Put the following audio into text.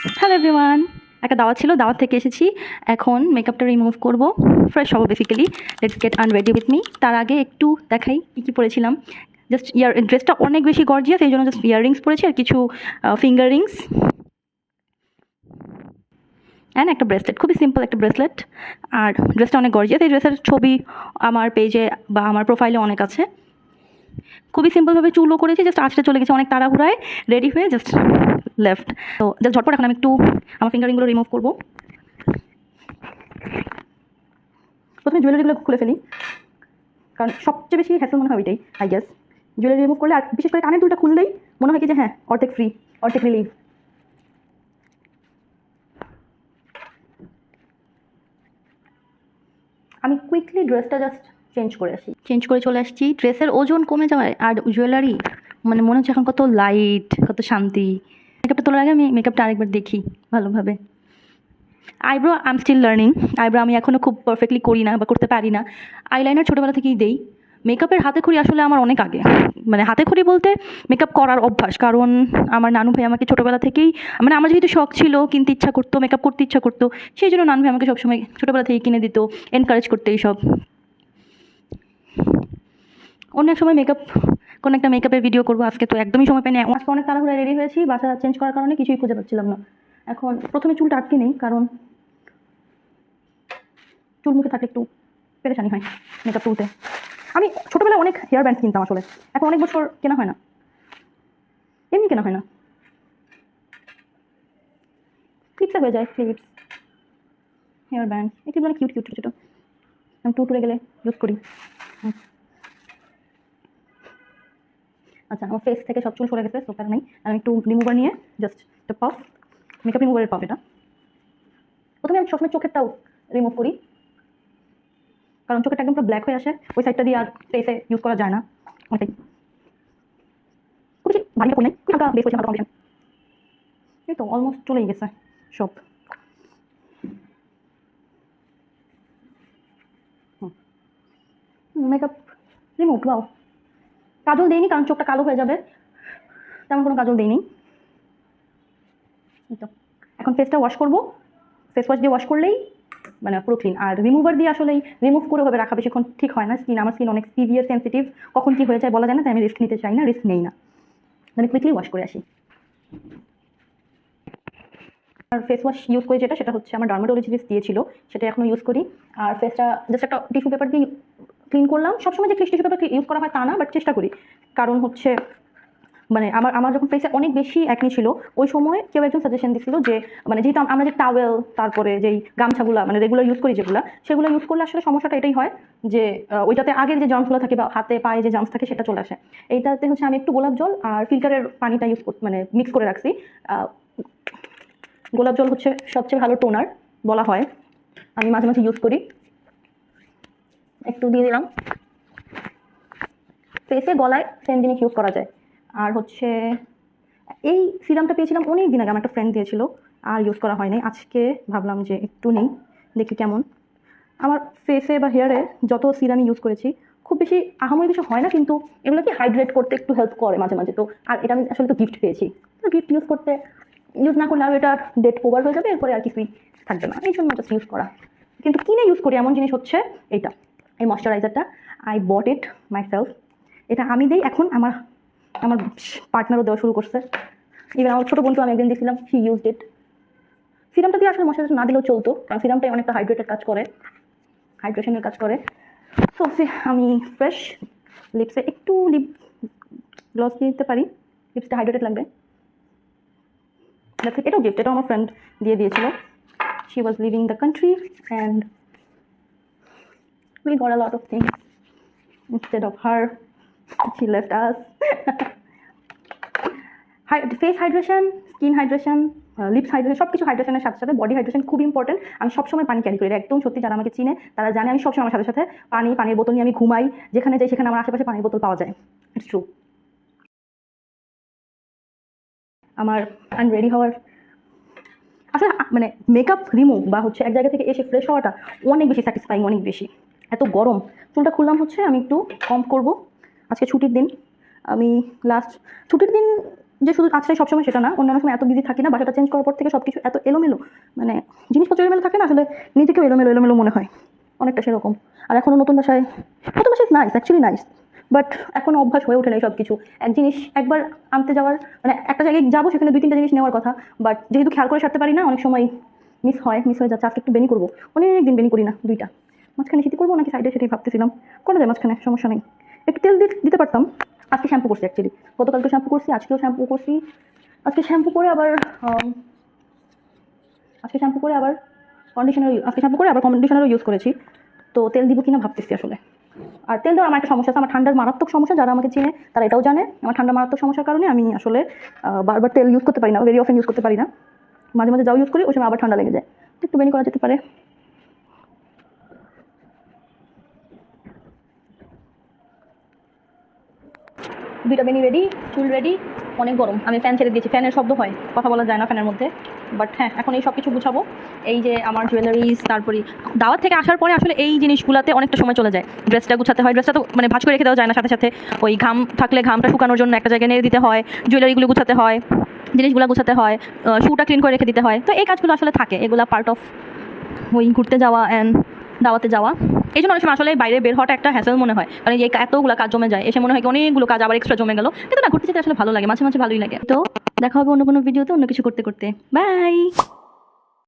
Hello everyone, একটা দাওয়াত ছিল, দাওয়াত থেকে এসেছি। এখন মেকআপটা রিমুভ করব, ফ্রেশ হবো basically. Let's get unready with me. তার আগে একটু দেখাই কী কী পরেছিলাম। জাস্ট ড্রেসটা অনেক বেশি গর্জিয়াস, এই জন্য জাস্ট ইয়াররিংস পরেছি আর কিছু ফিঙ্গার রিংস অ্যান্ড একটা ব্রেসলেট, খুবই সিম্পল একটা ব্রেসলেট। আর ড্রেসটা অনেক গর্জিয়াস। এই ড্রেসের ছবি আমার পেজে বা আমার প্রোফাইলে অনেক আছে। খুবই সিম্পলভাবে চুলও করেছি, জাস্ট আজকে চলে গেছে অনেক তাড়াহুড়ায়, রেডি হয়ে জাস্ট লেফট। তো জাস্ট ঝটপট এখন আমি একটু আমার ফিঙ্গারিংগুলো রিমুভ করবো। প্রথমে জুয়েলারিগুলো খুলে ফেলি, কারণ সবচেয়ে বেশি হ্যাসেল মনে হয় ওইটাই, আই গেস। জুয়েলারি রিমুভ করলে, আর বিশেষ করে কানের দুলটা খুললেই মনে হয় কি যে হ্যাঁ, অর্ধেক ফ্রি, অর্ধেক রিলিভ। আমি কুইকলি ড্রেসটা জাস্ট চেঞ্জ করে চলে আসছি। ড্রেসের ওজন কমে যাওয়ায় আর জুয়েলারি মানে মনে হচ্ছে এখন কত লাইট, কত শান্তি। মেকআপটা তোলার আগে আমি মেকআপটা আরেকবার দেখি ভালোভাবে। Eyebrow I am still learning. Eyebrow আমি এখনও খুব পারফেক্টলি করি না বা করতে পারি না। আইলাইনার ছোটোবেলা থেকেই দেই। মেকআপের হাতেখড়ি আসলে আমার অনেক আগে, মানে হাতেখড়ি বলতে মেকআপ করার অভ্যাস। কারণ আমার নানু ভাই আমাকে ছোটোবেলা থেকেই, মানে আমার যেহেতু শখ ছিল, কিনতে ইচ্ছা করতো, মেকআপ করতে ইচ্ছা করতো, সেই জন্য নানু ভাই আমাকে সবসময় ছোটোবেলা থেকেই কিনে দিত, এনকারেজ করতো এইসব। অন্য এক সময় কোনো একটা মেকআপের ভিডিও করবো, আজকে তো একদমই সময় পাইনি। আজকে অনেক তাড়াহুড়া রেডি হয়েছি, বাসা চেঞ্জ করার কারণে কিছুই খুঁজে পাচ্ছিলাম না। এখন প্রথমে চুলটা আটকে নেই, কারণ চুল মুখে থাকলে একটু পেরেশানি হয় মেকআপ তুলতে। আমি ছোটোবেলায় অনেক হেয়ার ব্যান্ড কিনতাম আসলে, এখন অনেক বছর কেনা হয় না, এমনি কেনা হয় না, ক্লিপসে হয়ে যায়। ক্লিপস, হেয়ার ব্যান্ড, একটু মানে কিউট কিউট ছোটো ছোটো, আমি টুরে গেলে ইউজ করি। আচ্ছা, আমার ফেস থেকে সব চুল সরে গেছে, তো কারণ নেই। আমি একটু রিমুভার নিয়ে জাস্ট একটা পাফ, মেকআপ রিমুভারের পাফ এটা। প্রথমে আমি সবসময় চোখেরটাও রিমুভ করি, কারণ চোখেরটা একদম পুরো ব্ল্যাক হয়ে আসে, ওই সাইডটা দিয়ে আর ফেসে ইউজ করা যায় না। ওটাই খুব বেশি ভারী কাপড় নেই, হালকা বেস হয়েছে, হালকা কম্বিনেশন। এই তো অলমোস্ট চলেই গেছে সব। Makeup remove. বাও, কাজল দিইনি কারণ চোখটা কালো হয়ে যাবে, তেমন কোনো কাজল দিইনি। এই তো এখন ফেসটা ওয়াশ করবো, ফেস ওয়াশ দিয়ে ওয়াশ করলেই মানে পুরো ক্লিন। আর রিমুভার দিয়ে আসলে রিমুভ করে ভাবে রাখা বেশিক্ষণ ঠিক হয় না। আমার স্কিন অনেক সিভিয়ার সেন্সিটিভ, কখন কি হয়ে যায় বলা যায় না, তাই আমি রিস্ক নিতে চাই না, রিস্ক নেই না। আমি কুইকলি ওয়াশ করে আসি। আর ফেস ওয়াশ ইউজ করি যেটা, সেটা হচ্ছে আমার ডার্মাটোলজিস্ট দিয়েছিল, সেটা এখনো ইউজ করি। আর ফেসটা জাস্ট একটা টিস্যু পেপার দিয়ে ক্লিন করলাম। সবসময় যে টিস্যু পেপার ইউজ করা হয় তা না, বাট চেষ্টা করি। কারণ হচ্ছে মানে আমার যখন ফেসে অনেক বেশি অ্যাকনি ছিল, ওই সময় কেউ একজন সাজেশন দিচ্ছিল যে মানে যেহেতু আমরা যে টাওয়েল, তারপরে যেই গামছাগুলো মানে রেগুলার ইউজ করি যেগুলো, সেগুলো ইউজ করলে আসলে সমস্যাটা এটাই হয় যে ওইটাতে আগের যে জার্মসগুলো থাকে বা হাতে পায়ে যে জার্মস থাকে সেটা চলে আসে। এইটাতে হচ্ছে আমি একটু গোলাপ জল আর ফিল্টারের পানিটা ইউজ মানে মিক্স করে রাখছি। গোলাপ জল হচ্ছে সবচেয়ে ভালো টোনার বলা হয়, আমি মাঝে মাঝে ইউজ করি। একটু দিয়ে দিলাম ফেসে, গলায় সেম জিনিস ইউজ করা যায়। আর হচ্ছে এই সিরামটা পেয়েছিলাম অনেক দিন আগে, আমার একটা ফ্রেন্ড দিয়েছিল, আর ইউজ করা হয়নি। আজকে ভাবলাম যে একটু নেই, দেখি কেমন। আমার ফেসে বা হেয়ারে যত সিরাম ইউজ করেছি খুব বেশি আহামরি কিছু হয় না, কিন্তু এগুলো কি হাইড্রেট করতে একটু হেল্প করে মাঝে মাঝে। তো আর এটা আমি আসলে তো গিফট পেয়েছি, তো গিফট ইউজ না করলে আর এটা ডেট ওভার হয়ে যাবে, এরপরে আর কিছুই থাকবে না, এই জন্য জাস্ট ইউজ করা। কিন্তু কিনে ইউজ করি এমন জিনিস হচ্ছে এইটা, এই ময়শ্চারাইজারটা। I bought it my self. এটা আমি দিই, এখন আমার আমার পার্টনারও দেওয়া শুরু করছে। ইভেন আমার ছোটো বোনকে আমি একদিন দিয়েছিলাম, হি ইউজড ইট। সিরামটা দিয়ে আসলে ময়শ্চারাইজার না দিলেও চলতো, কারণ সিরামটাই অনেকটা হাইড্রেটের কাজ করে, হাইড্রেশনের কাজ করে। সো আমি ফ্রেশ লিপসে একটু লিপ গ্লস দিয়ে দিতে পারি, লিপসটা হাইড্রেটেড লাগবে। এটাও গিফট, এটাও আমার ফ্রেন্ড দিয়ে দিয়েছিল। She was living the country and we got a lot of things instead of her, she left us. Face hydration, skin hydration, lips hydration, সব কিছু হাইড্রেশনের সাথে সাথে বডি হাইড্রেশন খুব ইম্পর্টেন্ট। আমি সবসময় পানি ক্যারি করি, একদম সত্যি, যারা আমাকে চিনে তারা জানে আমি সবসময় আমার সাথে সাথে পানির বোতল নিয়ে আমি ঘুমাই, যেখানে যাই সেখানে আমার আশেপাশে পানির বোতল পাওয়া যায়। It's true. আমার আনরেডি হওয়ার আসলে মানে মেকআপ রিমুভ বা হচ্ছে এক জায়গা থেকে এসে ফ্রেশ হওয়াটা অনেক বেশি স্যাটিসফাইং, অনেক বেশি। এত গরম, চুলটা খুললাম হচ্ছে আমি একটু কম করব, আজকে ছুটির দিন। আমি লাস্ট ছুটির দিন যে শুধু কাজটাই সবসময় সেটা না, অন্যান্য সময় এত বিজি থাকি না, বাসাটা চেঞ্জ করার পর থেকে সব কিছু এত এলোমেলো, মানে জিনিসপত্র এলোমেলো থাকে না, আসলে নিজেকেও এলোমেলো এলোমেলো মনে হয়, অনেকটা সেরকম। আর এখনও নতুন বাসায় নাইস, অ্যাকচুয়ালি নাইস, বাট এখনও অভ্যাস হয়ে ওঠে না সব কিছু। এক জিনিস একবার আনতে যাওয়ার, মানে একটা জায়গায় যাবো, সেখানে 2-3টা জিনিস নেওয়ার কথা, বাট যেহেতু খেয়াল করে সারতে পারি না, অনেক সময় মিস হয়ে যাচ্ছে। আজকে একটু বেনি করবো, অনেক দিন বেনি করি না, 2টা। মাঝখানে সেটি করবো নাকি সাইডে, সেটাই ভাবতেছিলাম। করা যায় মাঝখানে, সমস্যা নেই। একটু তেল দিতে পারতাম। আজকে শ্যাম্পু করছি, অ্যাকচুয়ালি গতকালকে শ্যাম্পু করছি, আজকেও শ্যাম্পু করছি। আজকে শ্যাম্পু করে আবার কন্ডিশনারও ইউজ করেছি। তো তেল দিব কিনা ভাবতেছি আসলে। আর তেল দেওয়ার আমার একটা সমস্যা আছে, আমার ঠান্ডার মারাত্মক সমস্যা, যারা আমাকে চিনে তারা এটাও জানে। আমার ঠান্ডার মারাত্মক সমস্যার কারণে আমি আসলে বারবার তেল ইউজ করতে পারি না, ভেরি অফেন ইউজ করতে পারি না। মাঝে মাঝে যাও ইউজ করি, ওই সময় আবার ঠান্ডা লেগে যায়। তো একটু বেনি করা যেতে পারে। 2টা বেনি রেডি, চুল রেডি। অনেক গরম, আমি ফ্যান ছেড়ে দিয়েছি, ফ্যানের শব্দ হয়, কথা বলা যায় না ফ্যানের মধ্যে। বাট হ্যাঁ, এখন এই সব কিছু গুছাবো। এই যে আমার জুয়েলারিজ, তারপরে দাওয়াত থেকে আসার পরে আসলে এই জিনিসগুলোতে অনেকটা সময় চলে যায়। ড্রেসটা গুছাতে হয়, ড্রেসটা তো মানে ভাঁজ করে রেখে দেওয়া যায় না, সাথে সাথে ওই ঘাম থাকলে ঘামটা শুকানোর জন্য একটা জায়গায় নেড়ে দিতে হয়, জুয়েলারিগুলো গুছাতে হয়, জিনিসগুলো গুছাতে হয়, শুটা ক্লিন করে রেখে দিতে হয়। তো এই কাজগুলো আসলে থাকে, এগুলো পার্ট অফ ওই ঘুরতে যাওয়া অ্যান্ড দাওয়াতে যাওয়া। এই জন্য অনেক সময় আসলে বাইরে বের হওয়াটা একটা হ্যাসেল মনে হয়, কারণ এই এতগুলো কাজ জমে যায়, এসে মনে হয় কি অনেকগুলো কাজ আবার এক্সট্রা জমে গেল। কিন্তু না, ঘুরতে যেতে আসলে ভালো লাগে, মাঝে মাঝে ভালোই লাগে। তো দেখা হবে অন্য কোনো ভিডিওতে অন্য কিছু করতে করতে। বাই।